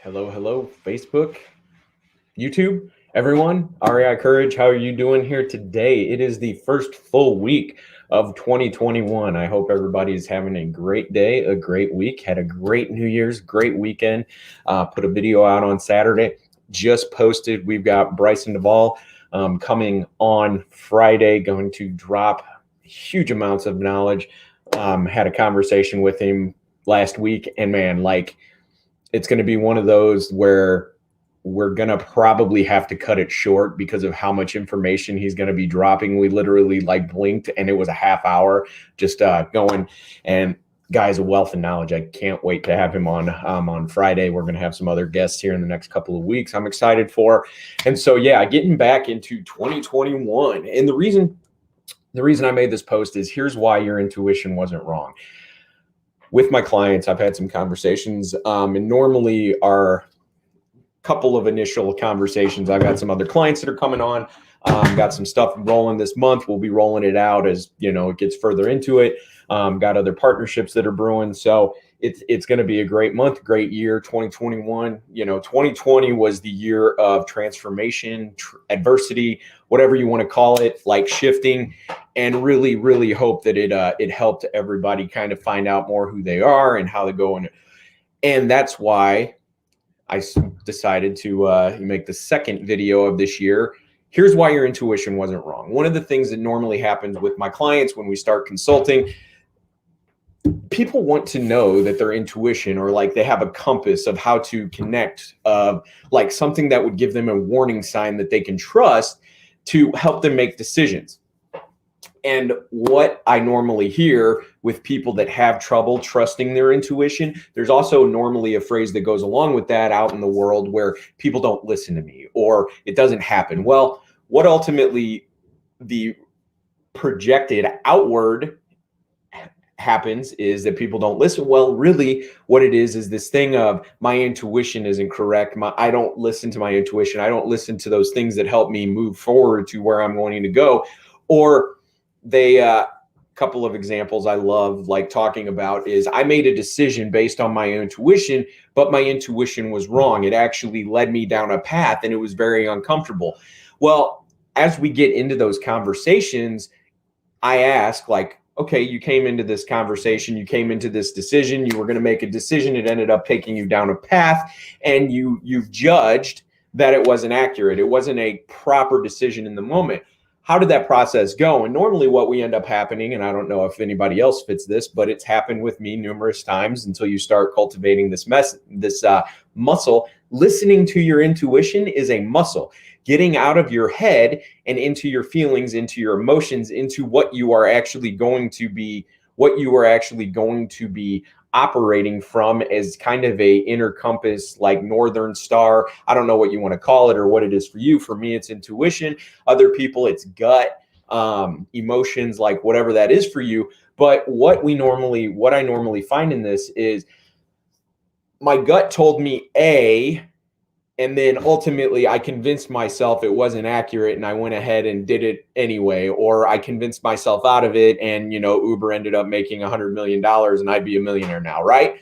Hello, Facebook, YouTube, everyone. REI Courage, how are you doing here today? It is the first full week of 2021. I hope everybody is having a great day, a great week, had a great New Year's, great weekend. Put a video out on Saturday, just posted. We've got Bryson Duvall coming on Friday, going to drop huge amounts of knowledge. Had a conversation with him last week, and man, it's going to be one of those where we're going to probably have to cut it short because of how much information he's going to be dropping. We literally blinked and it was a half hour just going. And guy's a wealth of knowledge. I can't wait to have him on Friday. We're going to have some other guests here in the next couple of weeks I'm excited for. And so, yeah, getting back into 2021. And the reason I made this post is here's why your intuition wasn't wrong. With my clients, I've had some conversations, and normally our couple of initial conversations, I've got some other clients that are coming on, got some stuff rolling this month. We'll be rolling it out as, it gets further into it. Got other partnerships that are brewing. So it's going to be a great month, great year, 2021. 2020 was the year of transformation, adversity, whatever you want to call it, shifting, and really, really hope that it helped everybody kind of find out more who they are and how they go. And that's why I decided to make the second video of this year. Here's why your intuition wasn't wrong. One of the things that normally happens with my clients when we start consulting, people want to know that their intuition or they have a compass of how to connect, something that would give them a warning sign that they can trust to help them make decisions. And what I normally hear with people that have trouble trusting their intuition, there's also normally a phrase that goes along with that out in the world where people don't listen to me or it doesn't happen. Well, what ultimately the projected outward happens is that people don't listen. Well, really what it is this thing of my intuition isn't correct. I don't listen to my intuition. I don't listen to those things that help me move forward to where I'm wanting to go. Or they couple of examples I love talking about is I made a decision based on my intuition, but my intuition was wrong. It actually led me down a path and it was very uncomfortable. Well, as we get into those conversations, I ask okay, you came into this conversation, you came into this decision, you were going to make a decision, it ended up taking you down a path, and you've judged that it wasn't accurate. It wasn't a proper decision in the moment. How did that process go? And normally what we end up happening, and I don't know if anybody else fits this, but it's happened with me numerous times until you start cultivating this muscle. Listening to your intuition is a muscle. Getting out of your head and into your feelings, into your emotions, into what you are actually going to be, operating from as kind of a inner compass, northern star. I don't know what you want to call it or what it is for you. For me, it's intuition. Other people, it's gut, emotions, whatever that is for you. But what I normally find in this is my gut told me A, and then ultimately I convinced myself it wasn't accurate and I went ahead and did it anyway, or I convinced myself out of it and, Uber ended up making $100 million and I'd be a millionaire now, right?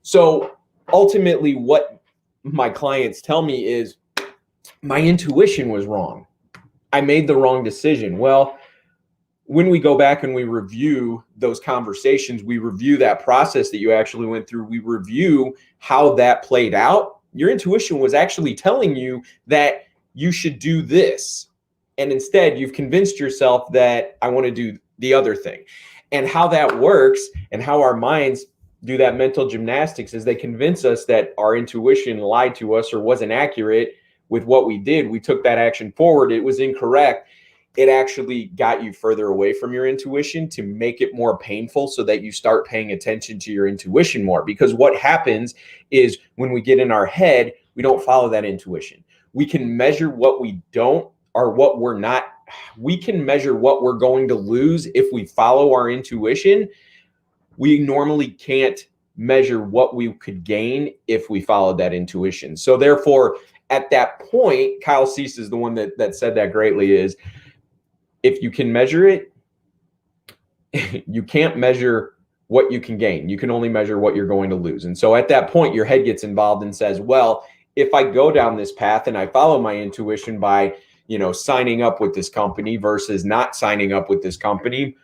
So ultimately what my clients tell me is my intuition was wrong. I made the wrong decision. Well, when we go back and we review those conversations, we review that process that you actually went through, we review how that played out. Your intuition was actually telling you that you should do this. And instead, you've convinced yourself that I want to do the other thing. And how that works and how our minds do that mental gymnastics is they convince us that our intuition lied to us or wasn't accurate with what we did. We took that action forward. It was incorrect. It actually got you further away from your intuition to make it more painful so that you start paying attention to your intuition more. Because what happens is when we get in our head, we don't follow that intuition. We can measure what we don't or what we're not. We can measure what we're going to lose if we follow our intuition. We normally can't measure what we could gain if we followed that intuition. So therefore, at that point, Kyle Cease is the one that said that greatly is, if you can measure it, you can't measure what you can gain. You can only measure what you're going to lose. And so at that point, your head gets involved and says, well, if I go down this path and I follow my intuition by, signing up with this company versus not signing up with this company,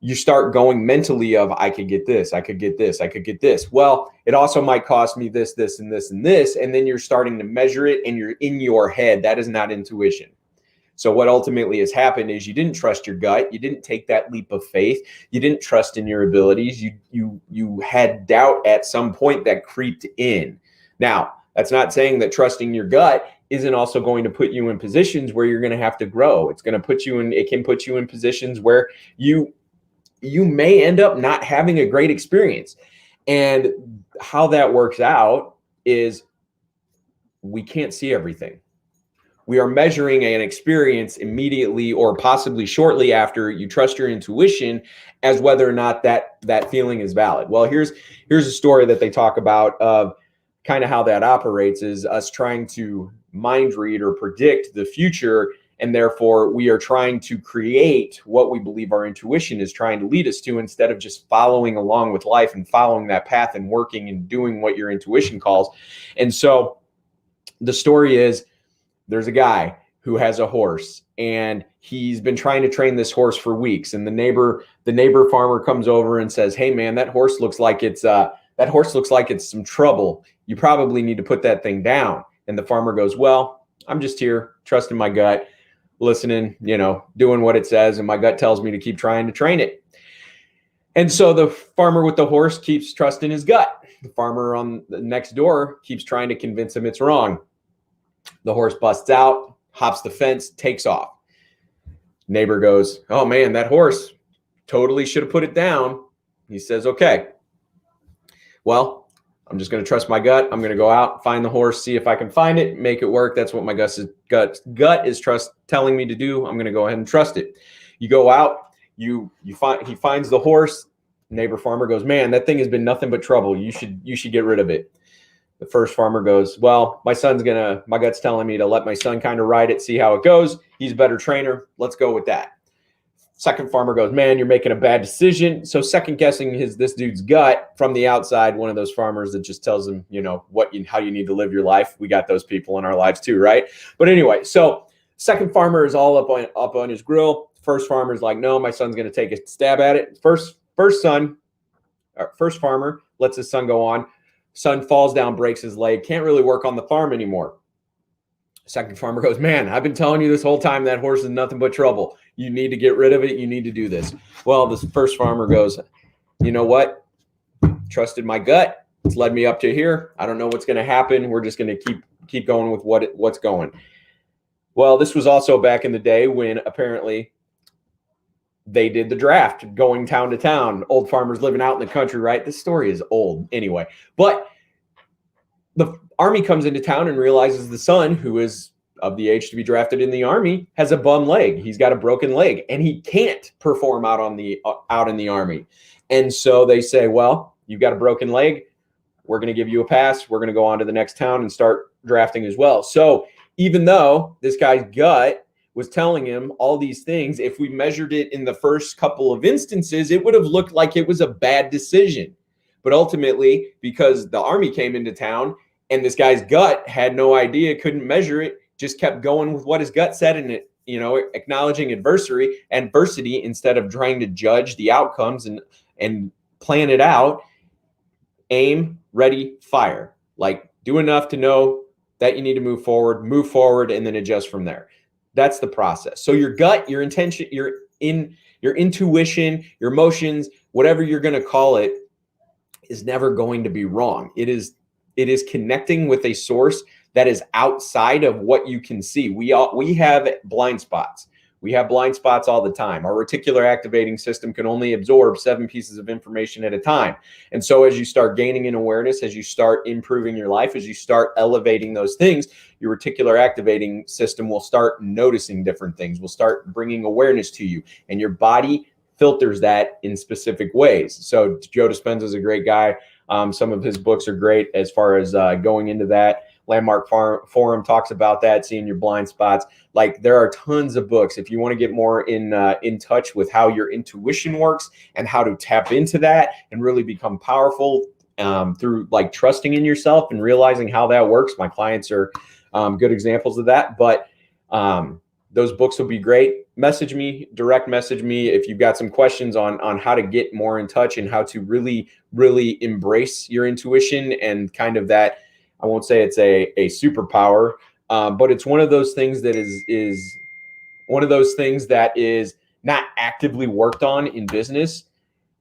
you start going mentally of, I could get this, I could get this, I could get this. Well, it also might cost me this, this, and this, and this. And then you're starting to measure it and you're in your head. That is not intuition. So what ultimately has happened is you didn't trust your gut. You didn't take that leap of faith. You didn't trust in your abilities. You had doubt at some point that creeped in. Now, that's not saying that trusting your gut isn't also going to put you in positions where you're going to have to grow. It's going to put you in, it can put you in positions where you may end up not having a great experience. And how that works out is we can't see everything. We are measuring an experience immediately or possibly shortly after you trust your intuition as whether or not that feeling is valid. Well, here's a story that they talk about of kind of how that operates is us trying to mind read or predict the future. And therefore, we are trying to create what we believe our intuition is trying to lead us to instead of just following along with life and following that path and working and doing what your intuition calls. And so the story is there's a guy who has a horse and he's been trying to train this horse for weeks. And the neighbor farmer comes over and says, hey, man, that horse looks like it's some trouble. You probably need to put that thing down. And the farmer goes, well, I'm just here trusting my gut, listening, doing what it says. And my gut tells me to keep trying to train it. And so the farmer with the horse keeps trusting his gut. The farmer on the next door keeps trying to convince him it's wrong. The horse busts out, hops the fence, takes off. Neighbor goes, oh man, that horse totally should have put it down. He says, okay, well, I'm just going to trust my gut. I'm going to go out, find the horse, see if I can find it, make it work. That's what my gut is telling me to do. I'm going to go ahead and trust it. You go out, he finds the horse. Neighbor farmer goes, man, that thing has been nothing but trouble. You should get rid of it. The first farmer goes, well, my gut's telling me to let my son kind of ride it, see how it goes. He's a better trainer. Let's go with that. Second farmer goes, man, you're making a bad decision. So second guessing this dude's gut from the outside, one of those farmers that just tells him, how you need to live your life. We got those people in our lives too, right? But anyway, so second farmer is all up on his grill. First farmer is like, no, my son's going to take a stab at it. First farmer lets his son go on. Son falls down, breaks his leg, can't really work on the farm anymore. Second farmer goes, man, I've been telling you this whole time that horse is nothing but trouble. You need to get rid of it. You need to do this. Well, this first farmer goes, you know what? Trusted my gut. It's led me up to here. I don't know what's going to happen. We're just going to keep going with what's going. Well, this was also back in the day when apparently they did the draft, going town to town, old farmers living out in the country, right? This story is old anyway. But the army comes into town and realizes the son, who is of the age to be drafted in the army, has a bum leg. He's got a broken leg and he can't perform out in the army. And so they say, well, you've got a broken leg. We're going to give you a pass. We're going to go on to the next town and start drafting as well. So even though this guy's gut was telling him all these things, if we measured it in the first couple of instances, it would have looked like it was a bad decision. But ultimately, because the army came into town and this guy's gut had no idea, couldn't measure it, just kept going with what his gut said and it, acknowledging adversity instead of trying to judge the outcomes and plan it out. Aim, ready, fire. Like, do enough to know that you need to move forward, and then adjust from there. That's the process. So your gut, your intention, your intuition, your emotions, whatever you're going to call it, is never going to be wrong. It is connecting with a source that is outside of what you can see. We have blind spots. We have blind spots all the time. Our reticular activating system can only absorb 7 pieces of information at a time. And so as you start gaining in awareness, as you start improving your life, as you start elevating those things, your reticular activating system will start noticing different things, will start bringing awareness to you, and your body filters that in specific ways. So Joe Dispenza is a great guy. Some of his books are great as far as going into that. Landmark Forum talks about that, seeing your blind spots. Like, there are tons of books. If you want to get more in touch with how your intuition works and how to tap into that and really become powerful through like trusting in yourself and realizing how that works. My clients are good examples of that. But those books will be great. Direct message me if you've got some questions on how to get more in touch and how to really, really embrace your intuition and kind of that. I won't say it's a superpower, but it's one of those things that is one of those things that is not actively worked on in business.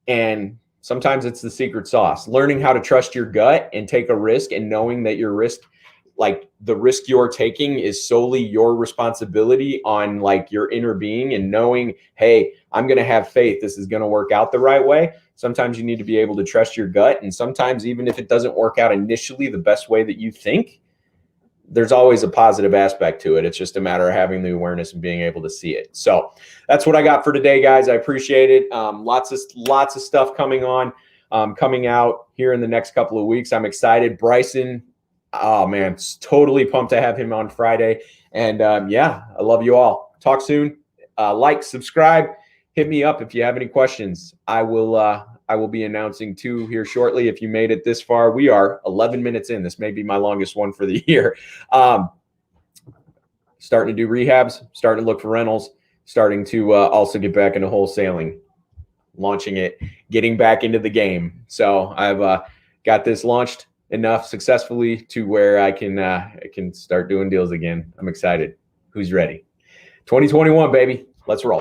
And sometimes it's the secret sauce. Learning how to trust your gut and take a risk, and knowing that your risk, like the risk you're taking, is solely your responsibility on like your inner being, and knowing, hey, I'm going to have faith. This is going to work out the right way. Sometimes you need to be able to trust your gut. And sometimes even if it doesn't work out initially the best way that you think, there's always a positive aspect to it. It's just a matter of having the awareness and being able to see it. So that's what I got for today, guys. I appreciate it. Lots of stuff coming out here in the next couple of weeks. I'm excited. Bryson, oh man, totally pumped to have him on Friday. And yeah, I love you all. Talk soon. Like, subscribe, hit me up if you have any questions. I will be announcing 2 here shortly. If you made it this far, we are 11 minutes in. This may be my longest one for the year. Starting to do rehabs, starting to look for rentals, starting to also get back into wholesaling, launching it, getting back into the game. So I've got this launched enough successfully to where I can start doing deals again. I'm excited. Who's ready? 2021, baby. Let's roll.